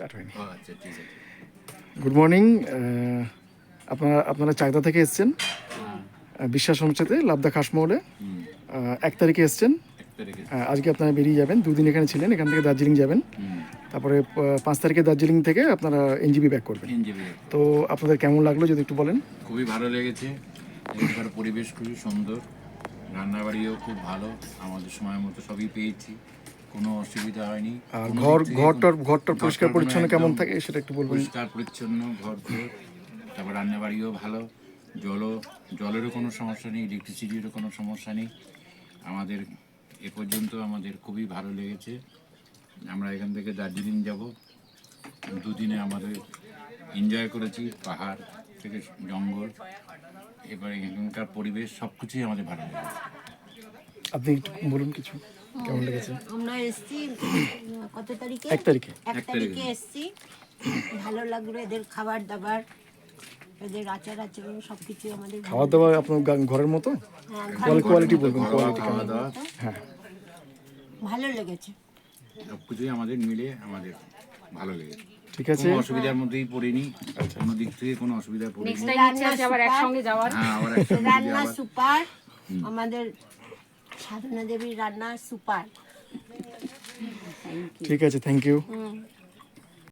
Start হয়নি। আচ্ছা ঠিক আছে। Good morning. আপনারা চাকদা থেকে এসছেন, বিশ্বাস হোমস্টেতে লাবদা খাসমহলে। 1 তারিখে এসছেন। 1 তারিখে। আজকে আপনারা বেরিয়ে যাবেন, 2 দিন এখানে ছিলেন, এখান থেকে দার্জিলিং যাবেন। তারপরে 5 তারিখে দার্জিলিং থেকে আপনারা এনজিবি ব্যাক করবেন। এনজিবি তো আপনাদের কেমন লাগলো যদি একটু বলেন। খুবই ভালো লেগেছে, এখানকার পরিবেশ খুবই সুন্দর, রান্নাবাড়িও খুব ভালো, আমাদের সময় মতো সবই পেয়েছি, কোনো অসুবিধা হয়নি। আর কোনো ঘর দিক থেকে ঘরটর কোনো- ঘরটর পরিষ্কার ঘরটর পরিচ্ছন্ন কোনো কেমন একদম থাকে সেটা একটু বলবেন। পরিষ্কার পরিচ্ছন্ন ঘর দোর, তারপর রান্নাবাড়িও ভালো, জলেরও কোনো সমস্যা নেই, ইলেকট্রিসিটিরও কোনো সমস্যা নেই। আমাদের এ পর্যন্ত আমাদের খুবই ভালো লেগেছে। আমরা এখান থেকে দার্জিলিং যাব, 2 দিনে আমাদের এনজয় করেছি, পাহাড় থেকে জঙ্গল, এবারে এখানকার পরিবেশ সব কিছুই আমাদের ভালো লেগেছে। আপনি একটু বলুন কিছু কেমন লেগেছে। আমরা এসছি কত তারিখে? 1 তারিখে। 1 তারিখে এসছি। ভালো লাগলো, এদের খাবার দাবার, এদের আচার আচরণ সবকিছু আমাদের ভালো খাওয়া দাওয়া আপনার ঘরের মতো হ্যাঁ, কোয়ালিটি বলবেন, ঘরোয়া কোয়ালিটি খাওয়া কেমন। দাওয়া হ্যাঁ, ভালো লেগেছে। সব কিছুই আমাদের মিলে আমাদের ভালো লেগেছে। ঠিক আছে। কোনো অসুবিধার মধ্যেই পড়িনি, কোনো দিক থেকে কোনো অসুবিধায় পড়িনি। নেক্সট টাইম ইচ্ছে আছে আবার একসঙ্গে যাওয়ার। হ্যাঁ, আবার একসঙ্গে যদি রান্না আবার সুপার, আমাদের সাধনা দেবীর রান্না সুপার। ঠিক আছে, থ্যাংক ইউ।